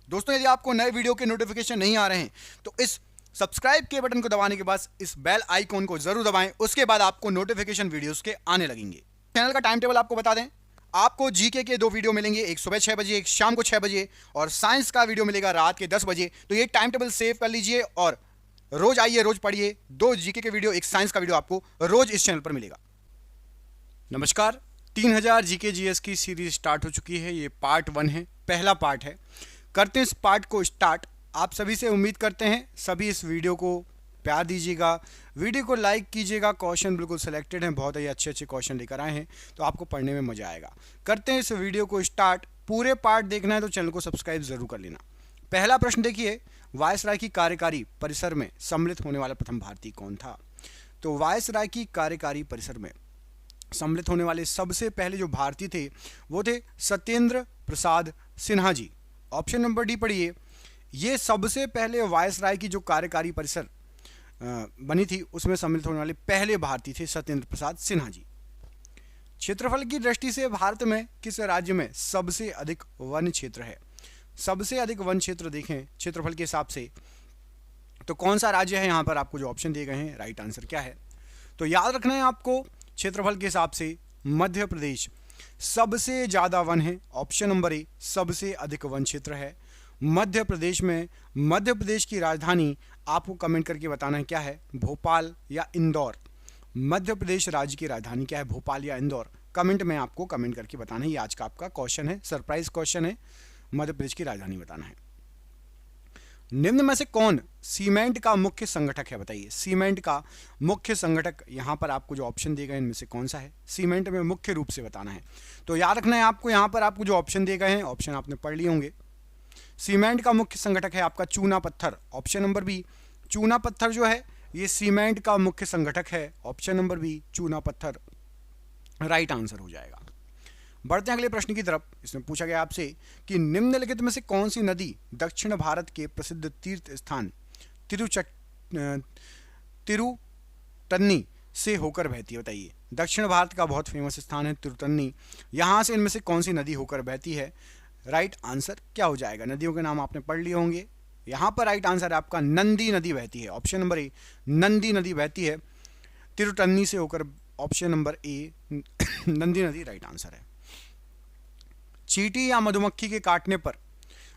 दोस्तों, यदि आपको नए वीडियो के नोटिफिकेशन नहीं आ रहे हैं तो इस सब्सक्राइब के बटन को दबाने के बाद इस बेल आइकॉन को जरूर दबाएं। उसके बाद आपको नोटिफिकेशन वीडियोस के आने लगेंगे। चैनल का टाइम टेबल आपको बता दें, आपको जीके के 2 वीडियो मिलेंगे, एक सुबह 6 बजे, एक शाम को 6 बजे, और साइंस का वीडियो मिलेगा रात के 10 बजे। तो ये टाइम टेबल सेव कर लीजिए और रोज आइए, रोज पढ़िए। 2 जीके के वीडियो, एक साइंस का वीडियो आपको रोज इस चैनल पर मिलेगा। नमस्कार। 3000 जीके जीएस की सीरीज स्टार्ट हो चुकी है। ये पार्ट 1 है, पहला पार्ट है। करते हैं इस पार्ट को स्टार्ट। आप सभी से उम्मीद करते हैं सभी इस वीडियो को प्यार दीजिएगा, वीडियो को लाइक कीजिएगा। क्वेश्चन बिल्कुल सिलेक्टेड हैं, बहुत ही अच्छे अच्छे क्वेश्चन लेकर आए हैं, तो आपको पढ़ने में मजा आएगा। करते हैं इस वीडियो को स्टार्ट। पूरे पार्ट देखना है तो चैनल को सब्सक्राइब जरूर कर लेना। पहला प्रश्न देखिए, वायसराय की कार्यकारी परिसर में सम्मिलित होने वाला प्रथम भारतीय कौन था? तो वायसराय की कार्यकारी परिसर में सम्मिलित होने वाले सबसे पहले जो भारतीय थे वो थे Satyendra Prasad Sinha ji. Option number D पढ़िए। ये सबसे पहले वायसराय की जो कार्यकारी परिसर बनी थी उसमें सम्मिलित होने वाले पहले भारतीय थे सत्येंद्र प्रसाद सिन्हा जी। क्षेत्रफल की दृष्टि से भारत में किस राज्य में सबसे अधिक वन क्षेत्र है? सबसे अधिक वन क्षेत्र देखें क्षेत्रफल के हिसाब से तो कौन सा राज्य है? यहाँ पर आपको जो ऑप्शन दिए गए हैं, राइट आंसर क्या है? तो याद रखना है आपको, क्षेत्रफल के हिसाब से मध्य प्रदेश सबसे ज्यादा वन है। ऑप्शन नंबर ए सबसे अधिक वन क्षेत्र है मध्य प्रदेश में। मध्य प्रदेश की राजधानी आपको कमेंट करके बताना है क्या है, भोपाल या इंदौर। मध्य प्रदेश राज्य की राजधानी क्या है, भोपाल या इंदौर? कमेंट में आपको कमेंट करके बताना है। ये आज का आपका क्वेश्चन है, सरप्राइज क्वेश्चन है। मध्य प्रदेश की राजधानी बताना है। निम्न में से कौन सीमेंट का मुख्य संगठक है? बताइए, सीमेंट का मुख्य संगठक यहां पर आपको जो ऑप्शन दिए गए इनमें से कौन सा है? सीमेंट में मुख्य रूप से बताना है। तो याद रखना है आपको, यहां पर आपको जो ऑप्शन दिए गए हैं, ऑप्शन आपने पढ़ लिए होंगे। सीमेंट का मुख्य संगठक है आपका चूना पत्थर। ऑप्शन नंबर बी, चूना पत्थर जो है ये सीमेंट का मुख्य संगठक है। ऑप्शन नंबर बी, चूना पत्थर राइट आंसर हो जाएगा। बढ़ते हैं अगले प्रश्न की तरफ। इसमें पूछा गया आपसे कि निम्नलिखित में से कौन सी नदी दक्षिण भारत के प्रसिद्ध तीर्थ स्थान तिरुटन्नी से होकर बहती है? बताइए, दक्षिण भारत का बहुत फेमस स्थान है तिरुटन्नी, यहां से इनमें से कौन सी नदी होकर बहती है? राइट आंसर क्या हो जाएगा? नदियों के नाम आपने पढ़ लिए होंगे। यहां पर राइट आंसर आपका नंदी नदी बहती है। ऑप्शन नंबर ए नंदी नदी बहती है तिरुटन्नी से होकर। ऑप्शन नंबर ए नंदी नदी राइट आंसर है। चींटी या मधुमक्खी के काटने पर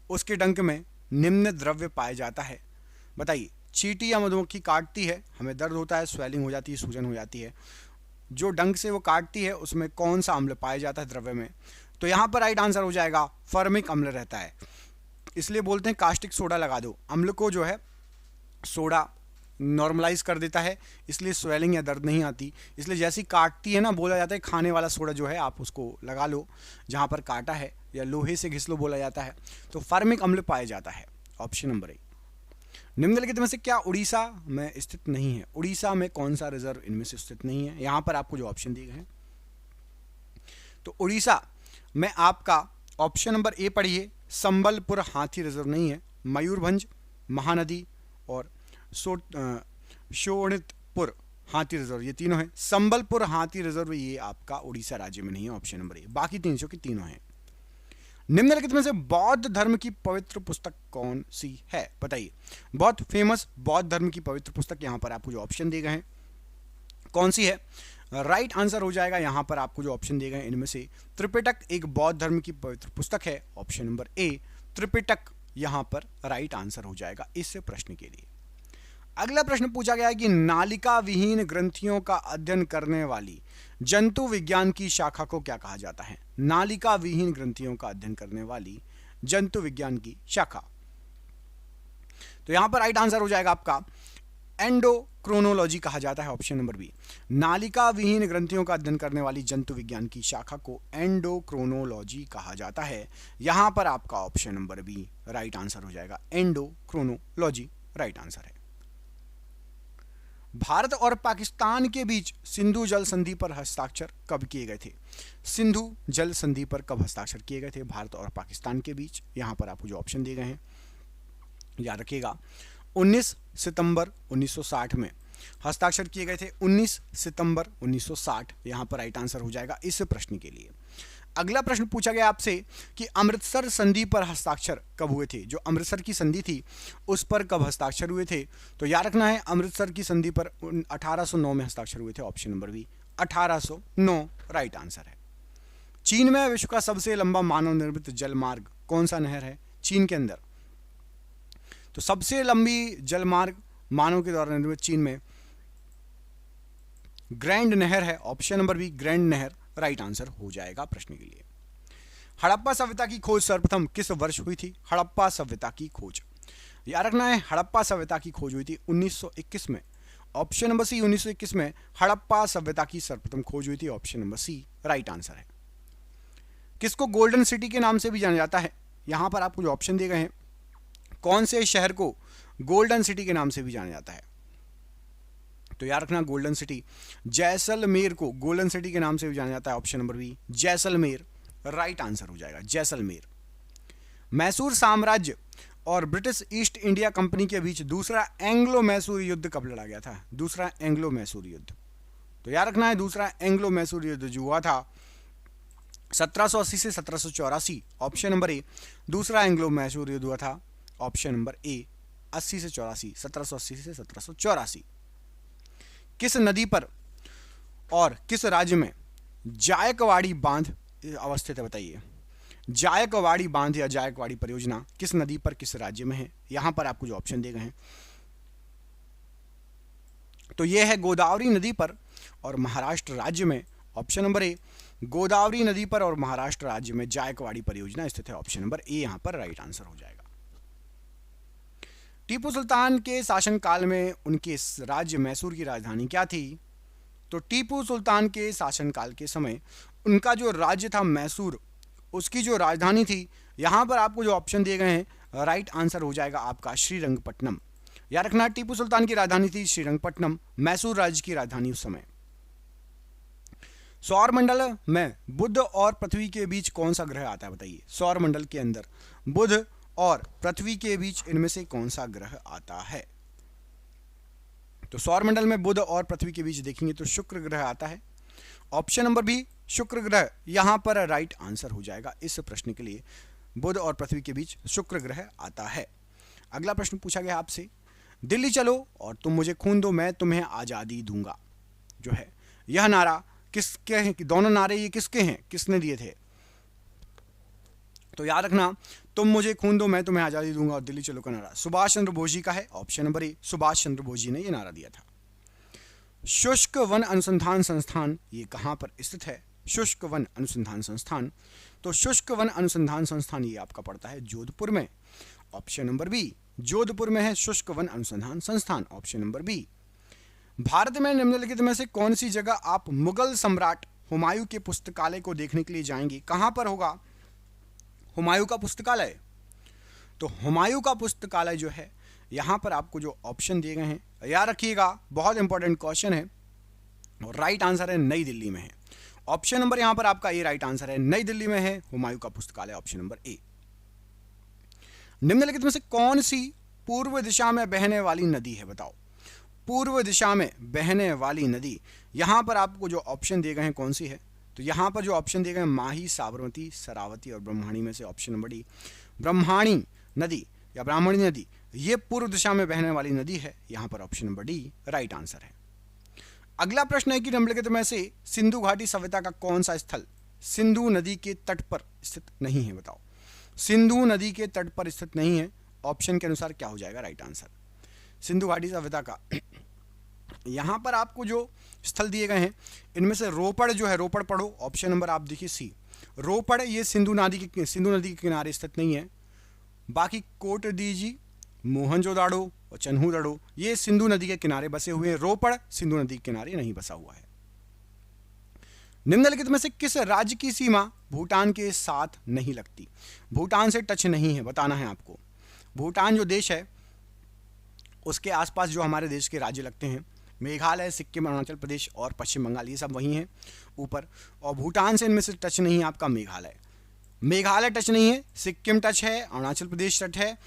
उसके डंक में निम्न द्रव्य पाया जाता है? बताइए, चींटी या मधुमक्खी काटती है, हमें दर्द होता है, स्वेलिंग हो जाती है, सूजन हो जाती है, जो डंक से वो काटती है उसमें कौन सा अम्ल पाया जाता है द्रव्य में? तो यहां पर राइट आंसर हो जाएगा फॉर्मिक अम्ल रहता है। इसलिए बोलते हैं कास्टिक सोडा लगा दो, अम्ल को जो है सोडा नॉर्मलाइज कर देता है, इसलिए स्वेलिंग या दर्द नहीं आती। इसलिए जैसी काटती है ना, बोला जाता है खाने वाला सोडा जो है आप उसको लगा लो जहां पर काटा है, या लोहे से घिस लो बोला जाता है, तो फार्मिक अम्ल पाया जाता है। Option number A. निम्नलिखित में से क्या उड़ीसा में स्थित नहीं है? उड़ीसा में कौन सा रिजर्व इनमें से स्थित नहीं है? यहां पर आपको जो ऑप्शन दिए गए हैं, तो उड़ीसा में आपका ऑप्शन नंबर ए पढ़िए, संबलपुर हाथी रिजर्व नहीं है, मयूरभंज, महानदी और शोणितपुर हाथी रिजर्व, ये तीनों हैं। संबलपुर हाथी रिजर्व ये आपका उड़ीसा राज्य में नहीं है। Option number A. बाकी 300 की तीनों हैं। निम्नलिखित में से बौद्ध धर्म की पवित्र पुस्तक कौन सी है? बताइए, बहुत फेमस बौद्ध धर्म की पवित्र पुस्तक यहां पर आपको जो ऑप्शन दिए गए हैं कौन सी है? राइट आंसर हो जाएगा यहां पर आपको जो ऑप्शन दिए गए इनमें से त्रिपिटक एक बौद्ध धर्म की पवित्र पुस्तक है। ऑप्शन नंबर ए त्रिपिटक यहां पर राइट आंसर हो जाएगा इस प्रश्न के लिए। अगला प्रश्न पूछा गया है कि नालिका विहीन ग्रंथियों का अध्ययन करने वाली जंतु विज्ञान की शाखा को क्या कहा जाता है? नालिका विहीन ग्रंथियों का अध्ययन करने वाली जंतु विज्ञान की शाखा, तो यहां पर राइट आंसर हो जाएगा आपका एंडोक्रोनोलॉजी कहा जाता है। ऑप्शन नंबर बी, नालिका विहीन ग्रंथियों का अध्ययन करने वाली जंतु विज्ञान की शाखा को एंडोक्रोनोलॉजी कहा जाता है। यहां पर आपका option number B right answer हो जाएगा, एंडोक्रोनोलॉजी राइट आंसर है। भारत और पाकिस्तान के बीच सिंधु जल संधि पर हस्ताक्षर कब किए गए थे? सिंधु जल संधि पर कब हस्ताक्षर किए गए थे भारत और पाकिस्तान के बीच? यहां पर आपको जो ऑप्शन दिए गए हैं याद रखिएगा, 19 सितंबर 1960 में हस्ताक्षर किए गए थे। 19 सितंबर 1960 यहां पर राइट आंसर हो जाएगा इस प्रश्न के लिए। अगला प्रश्न पूछा गया आपसे कि अमृतसर संधि पर हस्ताक्षर कब हुए थे। जो अमृतसर की संधि थी उस पर कब हस्ताक्षर हुए थे, तो याद रखना है अमृतसर की संधि पर 1809 में हस्ताक्षर हुए थे। Option number B 1809 right answer है। चीन में विश्व का सबसे लंबा मानव निर्मित जल मार्ग कौन सा नहर है चीन के अंदर, तो सबसे लंबी जल मार्ग मानव के द्वारा निर्मित चीन में ग्रैंड नहर है। ऑप्शन नंबर बी ग्रैंड नहर राइट आंसर हो जाएगा प्रश्न के लिए। हड़प्पा सभ्यता की खोज सर्वप्रथम किस वर्ष हुई थी। हड़प्पा सभ्यता की खोज याद रखना है हड़प्पा सभ्यता की खोज हुई थी 1921 में। ऑप्शन नंबर सी 1921 में हड़प्पा सभ्यता की सर्वप्रथम खोज हुई थी। Option number C right answer है। किसको गोल्डन सिटी के नाम से भी जाना जाता है, यहां पर आपको जो ऑप्शन दिए गए हैं कौन से शहर को गोल्डन सिटी के नाम से भी जाना जाता है, तो याद रखना गोल्डन सिटी जैसलमेर को गोल्डन सिटी के नाम से भी जाना जाता है। Option number B Jaisalmer right answer हो जाएगा जैसलमेर। मैसूर साम्राज्य और ब्रिटिश ईस्ट इंडिया कंपनी के बीच दूसरा एंग्लो मैसूर युद्ध कब लड़ा गया था। दूसरा एंग्लो मैसूर युद्ध, तो याद रखना है दूसरा एंग्लो मैसूर युद्ध जो हुआ था 1780 से 1784। ऑप्शन नंबर ए दूसरा एंग्लो मैसूर युद्ध हुआ था। ऑप्शन नंबर ए 80 से 84 1780 से 1784। किस नदी पर और किस राज्य में जायकवाड़ी बांध अवस्थित है बताइए। जायकवाड़ी बांध या जायकवाड़ी परियोजना किस नदी पर किस राज्य में है, यहां पर आपको जो ऑप्शन दिए गए हैं तो यह है गोदावरी नदी पर और महाराष्ट्र राज्य में। ऑप्शन नंबर ए गोदावरी नदी पर और महाराष्ट्र राज्य में जायकवाड़ी परियोजना स्थित है। ऑप्शन नंबर ए यहां पर राइट आंसर हो जाएगा। टीपू सुल्तान के शासनकाल में उनके राज्य मैसूर की राजधानी क्या थी, तो टीपू सुल्तान के शासनकाल के समय उनका जो राज्य था मैसूर उसकी जो राजधानी थी, यहां पर आपको जो ऑप्शन दिए गए हैं राइट आंसर हो जाएगा आपका श्रीरंगपट्टनम। याद रखना टीपू सुल्तान की राजधानी थी श्रीरंगपट्टनम, मैसूर राज्य की राजधानी उस समय। सौर मंडल में बुध और पृथ्वी के बीच कौन सा ग्रह आता है बताइए। सौर मंडल के अंदर बुध और पृथ्वी के बीच इनमें से कौन सा ग्रह आता है, तो सौर मंडल में बुध और पृथ्वी के बीच देखेंगे तो शुक्र ग्रह आता है। ऑप्शन नंबर बी शुक्र ग्रह यहां पर राइट आंसर हो जाएगा। इस प्रश्न के लिए बुध और पृथ्वी के बीच शुक्र ग्रह आता है। अगला प्रश्न पूछा गया आपसे, दिल्ली चलो और तुम मुझे खून दो मैं तुम्हें आजादी दूंगा जो है यह नारा किसके हैं, दोनों नारे ये किसके हैं, किसने दिए थे, तो याद रखना तुम मुझे खून दो मैं तुम्हें आजादी दूंगा और दिल्ली चलो का नारा सुभाष चंद्र बोस जी का है। Option number A Subhash Chandra Bose ji ने यह नारा दिया था। शुष्क वन अनुसंधान संस्थान ये कहां पर स्थित है। शुष्क वन अनुसंधान संस्थान, तो शुष्क वन अनुसंधान संस्थान ये आपका पड़ता है जोधपुर में। ऑप्शन नंबर बी जोधपुर में है शुष्क वन अनुसंधान संस्थान। Option number B. भारत में निम्नलिखित में से कौन सी जगह आप मुगल सम्राट हुमायूं के पुस्तकालय को देखने के लिए जाएंगे, कहां पर होगा हुमायूं का पुस्तकालय, तो हुमायूं का पुस्तकालय जो है यहां पर आपको जो ऑप्शन दिए गए हैं याद रखिएगा बहुत इंपॉर्टेंट क्वेश्चन है और राइट आंसर है नई दिल्ली में है। ऑप्शन नंबर यहां पर आपका ए राइट आंसर है, नई दिल्ली में है हुमायूं का पुस्तकालय। Option number A. निम्नलिखित में से कौन सी पूर्व दिशा में बहने वाली नदी है बताओ। पूर्व दिशा में बहने वाली नदी यहां पर आपको जो ऑप्शन दिए गए हैं कौन सी है, तो यहां पर जो ऑप्शन दिए गए हैं माही, साबरमती, शरावती और ब्रह्मणी में से ऑप्शन नंबर डी ब्रह्मणी नदी या ब्राह्मणी नदी ये पूर्व दिशा में बहने वाली नदी है। यहां पर option number D right answer है। अगला प्रश्न है कि निम्नलिखित में से सिंधु घाटी सभ्यता का कौन सा स्थल सिंधु नदी के तट पर स्थित नहीं है बताओ। सिंधु नदी के तट पर स्थित नहीं है, ऑप्शन के अनुसार क्या हो जाएगा राइट आंसर। सिंधु घाटी सभ्यता का यहां पर आपको जो स्थल दिए गए हैं इनमें से रोपड़ जो है, रोपड़ पढ़ो। ऑप्शन नंबर आप देखिए सी रोपड़, ये सिंधु नदी के किनारे स्थित नहीं है। बाकी कोटडीजी, मोहनजोदाड़ो और चन्हूदड़ो ये सिंधु नदी के किनारे बसे हुए हैं। रोपड़ सिंधु नदी के किनारे नहीं बसा हुआ है। निम्नलिखित में से किस राज्य की सीमा भूटान के साथ नहीं लगती, भूटान से टच नहीं है, बताना है आपको। भूटान जो देश है उसके आसपास जो हमारे देश के राज्य लगते हैं मेघालय, सिक्किम, अरुणाचल प्रदेश और पश्चिम बंगाल ये सब वही हैं ऊपर, और भूटान से इनमें से टच नहीं है आपका मेघालय। मेघालय टच नहीं है, सिक्किम टच है, अरुणाचल प्रदेश टच है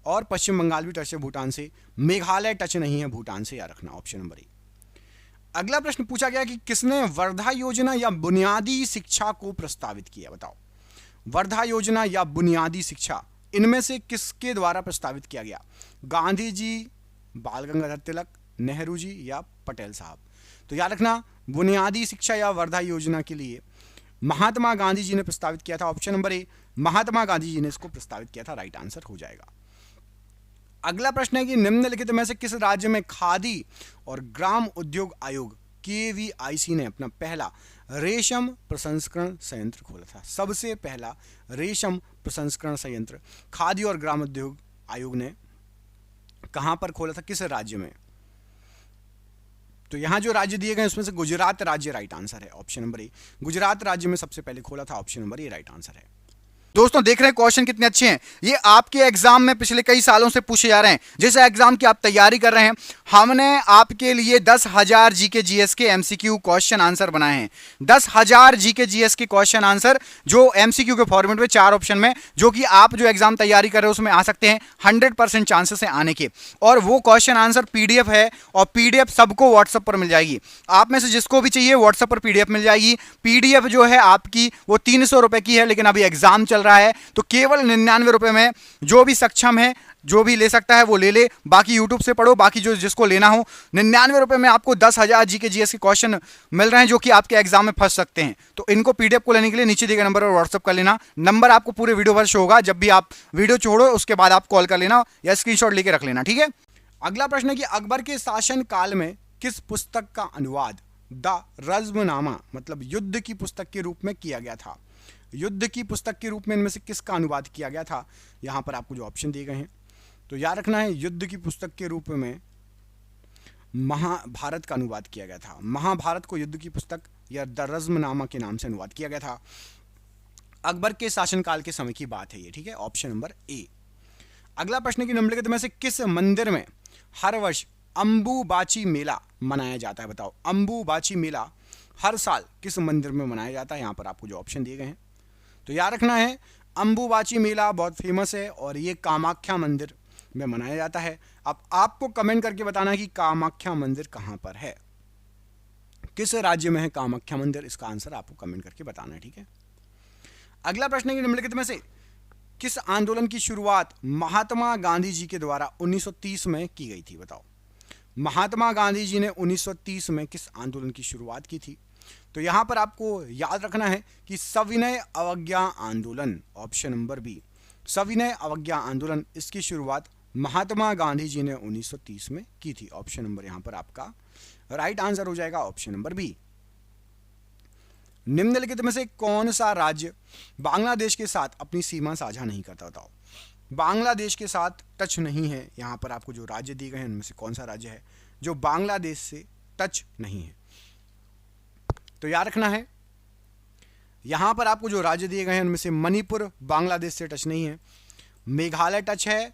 और पश्चिम बंगाल भी टच है भूटान से। मेघालय टच नहीं है भूटान से, याद रखना ऑप्शन नंबर ए। अगला प्रश्न पूछा गया कि किसने वर्धा योजना या बुनियादी शिक्षा को प्रस्तावित किया, बताओ। वर्धा योजना या बुनियादी शिक्षा, इनमें से किसके द्वारा प्रस्तावित किया गया? गांधी जी, बाल गंगाधर तिलक, नेहरू जी या पटेल साहब? तो याद रखना, बुनियादी शिक्षा या वर्धा योजना के लिए महात्मा गांधी जी ने प्रस्तावित किया था। Option number A, Mahatma Gandhi ji ने इसको प्रस्तावित किया था, राइट आंसर हो जाएगा। अगला प्रश्न है कि निम्नलिखित में से किस राज्य में खादी और ग्राम उद्योग आयोग केवीआईसी ने अपना पहला रेशम प्रसंस्करण संयंत्र खोला था? सबसे पहला रेशम प्रसंस्करण संयंत्र खादी और ग्राम उद्योग आयोग ने कहां पर खोला था, किस राज्य में? तो यहां जो राज्य दिए गए उसमें से गुजरात राज्य राइट आंसर है, ऑप्शन नंबर ए। गुजरात राज्य में सबसे पहले खोला था, option number A right answer है। दोस्तों देख रहे हैं क्वेश्चन कितने अच्छे हैं, ये आपके एग्जाम में पिछले कई सालों से पूछे जा रहे हैं। जिस एग्जाम की आप तैयारी कर रहे हैं, हमने आपके लिए 10,000 जीके जीएस के एमसीक्यू क्वेश्चन आंसर बनाए हैं। 10,000 जीके जीएस के क्वेश्चन आंसर जो एमसीक्यू के फॉर्मेट में 4 ऑप्शन में, जो कि आप जो एग्जाम तैयारी कर रहे हो उसमें आ सकते हैं, 100% चांसेस है आने के। और वो क्वेश्चन आंसर पीडीएफ है, और पीडीएफ सबको व्हाट्सएप पर मिल जाएगी। आप में से जिसको भी चाहिए व्हाट्सएप पर पीडीएफ मिल जाएगी। पीडीएफ जो है आपकी वो 300 रुपए की है, लेकिन अभी एग्जाम चल रहा है तो केवल 99 रुपए में जो भी सक्षम है, जो भी ले सकता है वो ले ले, बाकी यूट्यूब से पढ़ो, बाकी जो जिसको लेना हो 99 रुपए में आपको 10,000 जीके जीएस के क्वेश्चन मिल रहे हैं जो कि आपके एग्जाम में फंस सकते हैं। तो इनको पीडीएफ को लेने के लिए नीचे दिए गए नंबर पर व्हाट्सएप कर लेना। नंबर आपको पूरे वीडियो पर शो होगा, जब भी आप वीडियो छोड़ो उसके बाद आप कॉल कर लेना या स्क्रीनशॉट लेके रख लेना, ठीक है। अगला प्रश्न है कि अकबर के शासन काल में किस पुस्तक का अनुवाद द रज़्मनामा मतलब युद्ध की पुस्तक के रूप में किया गया था? युद्ध की पुस्तक के रूप में इनमें से किसका अनुवाद किया गया था? यहां पर आपको जो ऑप्शन दिए गए हैं, तो याद रखना है युद्ध की पुस्तक के रूप में महाभारत का अनुवाद किया गया था। महाभारत को युद्ध की पुस्तक या द रज़्मनामा के नाम से अनुवाद किया गया था। अकबर के शासनकाल के समय की बात है ये, ठीक है, ऑप्शन नंबर ए। अगला प्रश्न की निम्नलिखित में से किस मंदिर में हर वर्ष अंबुबाची मेला मनाया जाता है? बताओ, अंबुबाची मेला हर साल किस मंदिर में मनाया जाता है? यहां पर आपको जो ऑप्शन दिए गए हैं, तो याद रखना है अंबुबाची मेला बहुत फेमस है और ये कामाख्या मंदिर में मनाया जाता है। अब आपको कमेंट करके बताना है कि कामाख्या मंदिर कहां पर है, किस राज्य में है कामाख्या मंदिर, इसका आंसर आपको कमेंट करके बताना है, ठीक है। अगला प्रश्न है कि निम्नलिखित में से किस आंदोलन की शुरुआत महात्मा गांधी जी के द्वारा 1930 में की गई थी? बताओ, महात्मा गांधी जी ने 1930 में किस आंदोलन की शुरुआत की थी? तो यहां पर आपको याद रखना है कि सविनय अवज्ञा आंदोलन, ऑप्शन नंबर बी, सविनय अवज्ञा आंदोलन, इसकी शुरुआत महात्मा गांधी जी ने 1930 में की थी। ऑप्शन नंबर यहां पर आपका राइट आंसर हो जाएगा, ऑप्शन नंबर बी। निम्नलिखित में से कौन सा राज्य बांग्लादेश के साथ अपनी सीमा साझा नहीं करता? बताओ, बांग्लादेश के साथ टच नहीं है। यहां पर आपको जो राज्य दिए गए हैं उनमें से कौन सा राज्य है जो बांग्लादेश से टच नहीं है? तो याद रखना है, यहां पर आपको जो राज्य दिए गए हैं उनमें से मणिपुर बांग्लादेश से टच नहीं है, मेघालय टच है,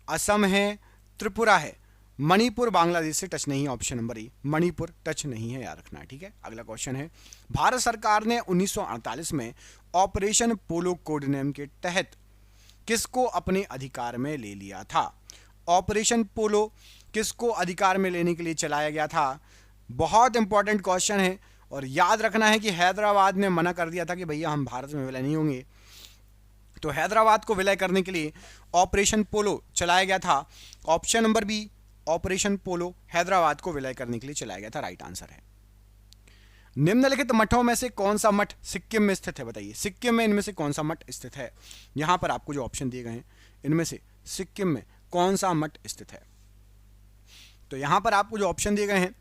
असम है, त्रिपुरा है। मणिपुर बांग्लादेश से टच नहीं है, option number A, Manipur touch नहीं है, याद रखना है, ठीक है। अगला क्वेश्चन है, भारत सरकार ने 1948 में ऑपरेशन पोलो कोड नेम के तहत किसको अपने अधिकार में ले लिया था? ऑपरेशन पोलो किसको अधिकार में लेने के लिए चलाया गया था? बहुत इंपॉर्टेंट क्वेश्चन है और याद रखना है कि हैदराबाद ने मना कर दिया था कि भैया हम भारत में विलय नहीं होंगे, तो हैदराबाद को विलय करने के लिए ऑपरेशन पोलो चलाया गया था। ऑप्शन नंबर बी, ऑपरेशन पोलो हैदराबाद को विलय करने के लिए चलाया गया था, राइट आंसर है। निम्नलिखित मठों में से कौन सा मठ सिक्किम में स्थित है? बताइए, सिक्किम में इनमें से कौन सा मठ स्थित है? यहां पर आपको जो ऑप्शन दिए गए हैं इनमें से सिक्किम में कौन सा मठ स्थित है? तो यहां पर आपको जो ऑप्शन दिए गए हैं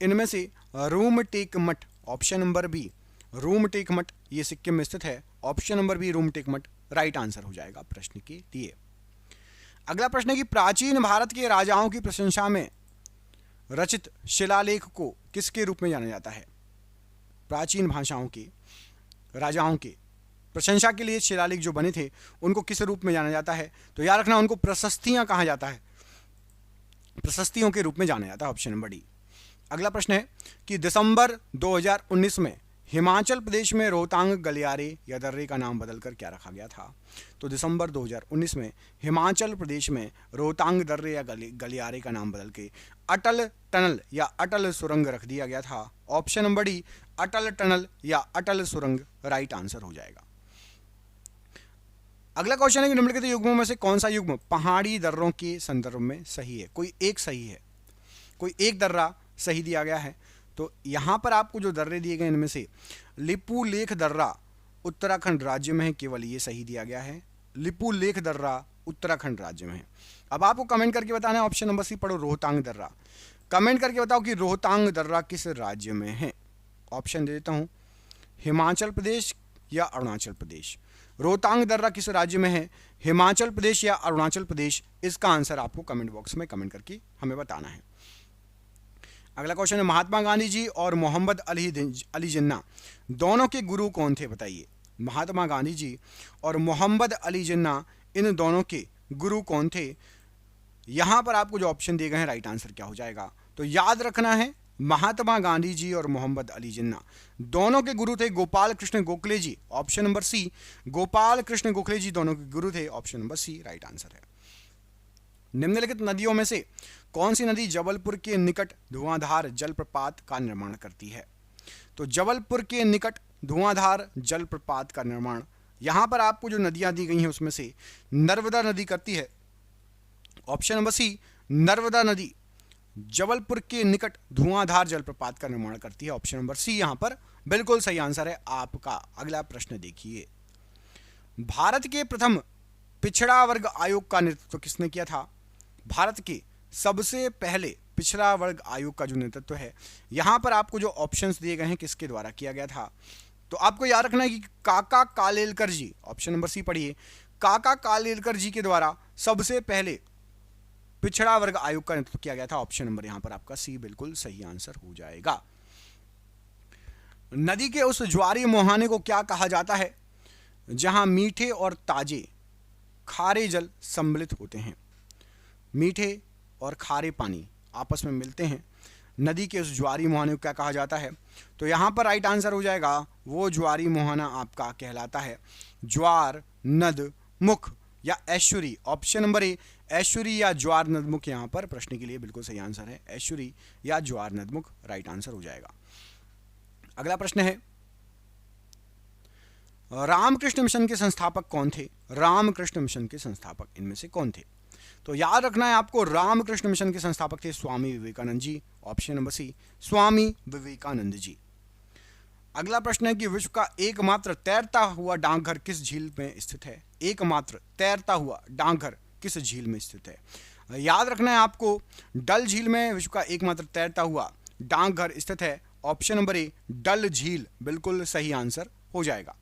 इनमें से रूमटेक मठ, ऑप्शन नंबर बी, रूमटेक मठ ये सिक्किम में स्थित है। ऑप्शन नंबर बी, रूमटेक मठ राइट आंसर हो जाएगा प्रश्न के लिए। अगला प्रश्न है कि प्राचीन भारत के राजाओं की प्रशंसा में रचित शिलालेख को किसके रूप में जाना जाता है? प्राचीन भाषाओं के राजाओं के प्रशंसा के लिए शिलालेख जो बने थे उनको किस रूप में जाना जाता है? तो याद रखना उनको प्रशस्तियां कहा जाता है, प्रशस्तियों के रूप में जाना जाता है, ऑप्शन नंबर डी। अगला प्रश्न है कि दिसंबर 2019 में हिमाचल प्रदेश में रोहतांग गलियारे या दर्रे का नाम बदलकर क्या रखा गया था? तो दिसंबर 2019 में हिमाचल प्रदेश में रोहतांग दर्रे या गलियारे का नाम बदल के अटल टनल या अटल सुरंग रख दिया गया था। ऑप्शन नंबर डी, अटल टनल या अटल सुरंग राइट आंसर हो जाएगा। अगला क्वेश्चन है कि निम्नलिखित युग्मों में से कौन सा युग्म पहाड़ी दर्रों के संदर्भ में सही है? कोई एक सही है, कोई एक दर्रा सही दिया गया है। तो यहां पर आपको जो दर्रे दिए गए इनमें से लिपू लेख दर्रा उत्तराखंड राज्य में है, केवल ये सही दिया गया है। लिपू लेख दर्रा उत्तराखंड राज्य में है। अब आपको कमेंट करके बताना है, ऑप्शन नंबर सी पढ़ो रोहतांग दर्रा। कमेंट करके बताओ कि रोहतांग दर्रा किस राज्य में है। ऑप्शन दे देता हूं, हिमाचल प्रदेश या अरुणाचल प्रदेश। रोहतांग दर्रा किस राज्य में है, हिमाचल प्रदेश या अरुणाचल प्रदेश? इसका आंसर आपको कमेंट बॉक्स में कमेंट करके हमें बताना है। अगला क्वेश्चन है, महात्मा गांधी जी और मोहम्मद अली जिन्ना दोनों के गुरु कौन थे? बताइए। महात्मा गांधी जी और मोहम्मद अली जिन्ना इन दोनों के गुरु कौन थे? यहां पर आपको जो ऑप्शन दिए गए हैं राइट आंसर क्या हो जाएगा? तो याद रखना है, महात्मा गांधी जी और मोहम्मद अली जिन्ना दोनों के गुरु थे Gopal Krishna Gokhale ji. Option number C, Gopal Krishna Gokhale ji दोनों के गुरु थे। Option number C right answer है। निम्नलिखित नदियों में से कौन सी नदी जबलपुर के निकट धुआंधार जलप्रपात का निर्माण करती है? तो जबलपुर के निकट धुआंधार जलप्रपात का निर्माण, यहां पर आपको जो नदियां दी गई हैं उसमें से नर्मदा नदी करती है। ऑप्शन नंबर सी, नर्मदा नदी जबलपुर के निकट धुआंधार जलप्रपात का निर्माण करती है। ऑप्शन नंबर सी यहां पर बिल्कुल सही आंसर है आपका। अगला प्रश्न देखिए, भारत के प्रथम पिछड़ा वर्ग आयोग का नेतृत्व किसने किया था? भारत के सबसे पहले पिछड़ा वर्ग आयोग का जो नेतृत्व है, यहां पर आपको जो ऑप्शंस दिए गए हैं किसके द्वारा किया गया था? तो आपको याद रखना है कि काका कालेलकर जी, ऑप्शन नंबर सी पढ़िए, काका कालेलकर जी के द्वारा सबसे पहले पिछड़ा वर्ग आयोग का नेतृत्व किया गया था। ऑप्शन नंबर यहां पर आपका सी बिल्कुल सही आंसर हो जाएगा। नदी के उस ज्वारी मुहाने को क्या कहा जाता है जहां मीठे और ताजे खारे जल सम्मिलित होते हैं? मीठे और खारे पानी आपस में मिलते हैं, नदी के उस ज्वारी मुहाने को क्या कहा जाता है? तो यहां पर राइट आंसर हो जाएगा, वो ज्वारी मुहाना आपका कहलाता है ज्वार नद मुख या एश्वरी। ऑप्शन नंबर ए, एश्वरी या ज्वार नदमुख यहां पर प्रश्न के लिए बिल्कुल सही आंसर है। एश्वरी या ज्वार नदमुख राइट आंसर हो जाएगा। अगला प्रश्न है, रामकृष्ण मिशन के संस्थापक कौन थे? रामकृष्ण मिशन के संस्थापक इनमें से कौन थे? तो याद रखना है आपको, रामकृष्ण मिशन के संस्थापक थे स्वामी विवेकानंद जी। ऑप्शन नंबर सी, स्वामी विवेकानंद जी। अगला प्रश्न है कि विश्व का एकमात्र तैरता हुआ डाकघर किस झील में स्थित है? एकमात्र तैरता हुआ डाकघर किस झील में स्थित है? याद रखना है आपको, डल झील में विश्व का एकमात्र तैरता हुआ डाकघर स्थित है। ऑप्शन नंबर ए, डल झील बिल्कुल सही आंसर हो जाएगा।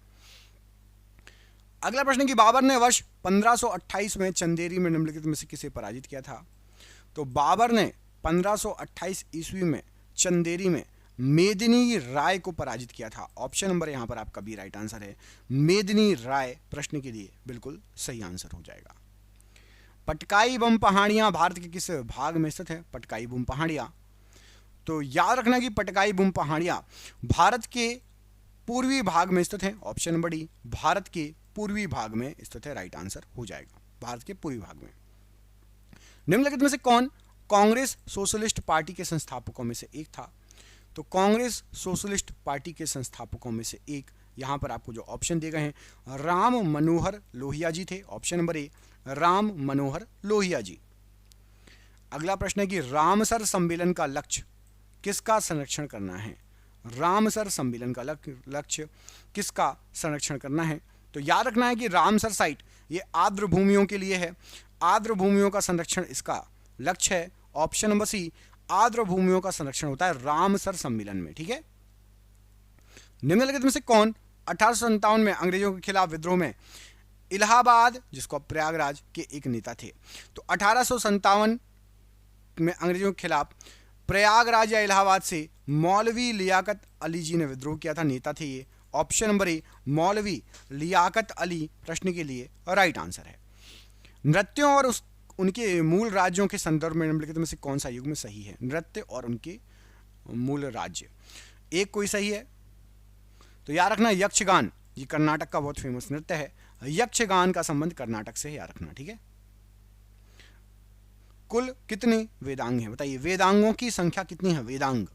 अगला प्रश्न कि बाबर ने वर्ष 1528 में चंदेरी में निम्नलिखित में से किसे पराजित किया था? तो बाबर ने 1528 ईस्वी में चंदेरी में मेदिनी राय को पराजित किया था। ऑप्शन नंबर यहां पर आपका बी राइट आंसर है, मेदिनी राय प्रश्न के लिए बिल्कुल सही आंसर हो जाएगा। पटकाई बम पहाड़ियां भारत के किस भाग में स्थित है? पटकाई बम पहाड़ियां, तो याद रखना कि पटकाई बम पहाड़ियां भारत के पूर्वी भाग में स्थित है। ऑप्शन नंबर डी, भारत के पूर्वी भाग में स्थित है, राइट आंसर हो जाएगा, भारत के पूर्वी भाग में। निम्नलिखित में से कौन कांग्रेस सोशलिस्ट पार्टी के संस्थापकों में से एक था? तो कांग्रेस सोशलिस्ट पार्टी के संस्थापकों में से एक, यहां पर आपको जो ऑप्शन दिए गए हैं, राम मनोहर लोहिया जी थे। Option number A, Ram Manohar Lohia ji. अगला प्रश्न है कि रामसर सम्मेलन का लक्ष्य किसका संरक्षण करना है? रामसर सम्मेलन का लक्ष्य किसका संरक्षण करना है? तो याद रखना है कि रामसर साइट ये आर्द्र भूमियों के लिए है, आर्द्र भूमियों का संरक्षण इसका लक्ष्य है। ऑप्शन नंबर सी, आर्द्र भूमियों का संरक्षण होता है रामसर सम्मेलन में, ठीक है। निम्नलिखित में से कौन 1857 में अंग्रेजों के खिलाफ विद्रोह में इलाहाबाद, जिसको प्रयागराज, के एक नेता थे? तो 1857 में अंग्रेजों के खिलाफ प्रयागराज या इलाहाबाद से मौलवी लियाकत अली जी ने विद्रोह किया था, नेता थे ये। ऑप्शन नंबर ए, मौलवी लियाकत अली प्रश्न के लिए राइट आंसर है। नृत्यों और उनके मूल राज्यों के संदर्भ में निम्नलिखित में से कौन सा युग्म सही है? नृत्य और उनके मूल राज्य, एक कोई सही है, तो याद रखना यक्षगान, ये कर्नाटक का बहुत फेमस नृत्य है, यक्षगान का संबंध कर्नाटक से है, याद रखना, ठीक है। कुल कितने वेदांग हैं बताइए, वेदांगों की संख्या कितनी है, वेदांग।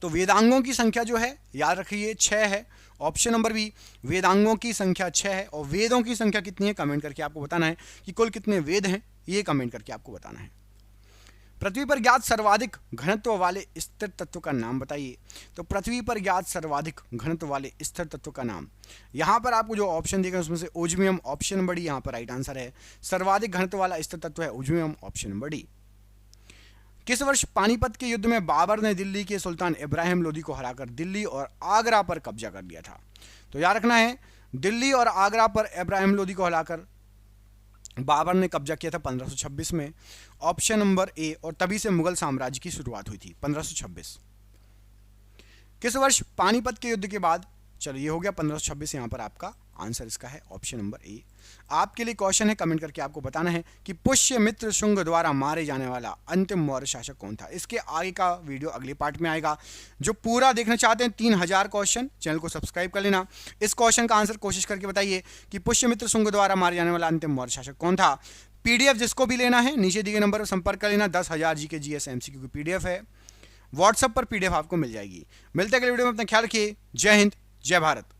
तो वेदांगों की संख्या जो है याद रखिए 6 है, ऑप्शन नंबर बी, वेदांगों की संख्या 6 है। और वेदों की संख्या कितनी है कमेंट करके आपको बताना है कि कुल कितने वेद हैं, ये कमेंट करके आपको बताना है। पृथ्वी पर ज्ञात सर्वाधिक घनत्व वाले स्थिर तत्व का नाम बताइए। तो पृथ्वी पर ज्ञात सर्वाधिक घनत्व वाले स्थिर तत्व का नाम, यहां पर आपको जो ऑप्शन दिए गए उसमें से ओज्मियम ऑप्शन नंबर डी यहां पर राइट आंसर है। सर्वाधिक घनत्व वाला स्थिर तत्व है ओज्मियम ऑप्शन नंबर डी। किस वर्ष पानीपत के युद्ध में बाबर ने दिल्ली के सुल्तान इब्राहिम लोदी को हराकर दिल्ली और आगरा पर कब्जा कर लिया था। तो याद रखना है दिल्ली और आगरा पर इब्राहिम लोदी को हराकर बाबर ने कब्जा किया था 1526 में, ऑप्शन नंबर ए। और तभी से मुगल साम्राज्य की शुरुआत हुई थी 1526। किस वर्ष पानीपत के युद्ध के बाद, चलो ये हो गया 1526, यहां पर आपका आंसर इसका है ऑप्शन नंबर ए। आपके लिए क्वेश्चन है, कमेंट करके आपको बताना है कि पुष्यमित्र शुंग द्वारा मारे जाने वाला अंतिम मौर्य शासक कौन था। इसके आगे का वीडियो अगले पार्ट में आएगा। जो पूरा देखना चाहते हैं 3000 क्वेश्चन, चैनल को सब्सक्राइब कर लेना। इस क्वेश्चन का आंसर कोशिश करके बताइए कि पुष्यमित्र शुंग द्वारा मारे जाने वाला अंतिम मौर्य शासक कौन था। पीडीएफ जिसको भी लेना है नीचे दिए गए नंबर पर संपर्क कर लेना। 10,000 जी के जीएस एमसीक्यू की पीडीएफ है, व्हाट्सएप पर पीडीएफ आपको मिल जाएगी। मिलते हैं अगले वीडियो में, अपना ख्याल रखिए। जय हिंद, जय भारत।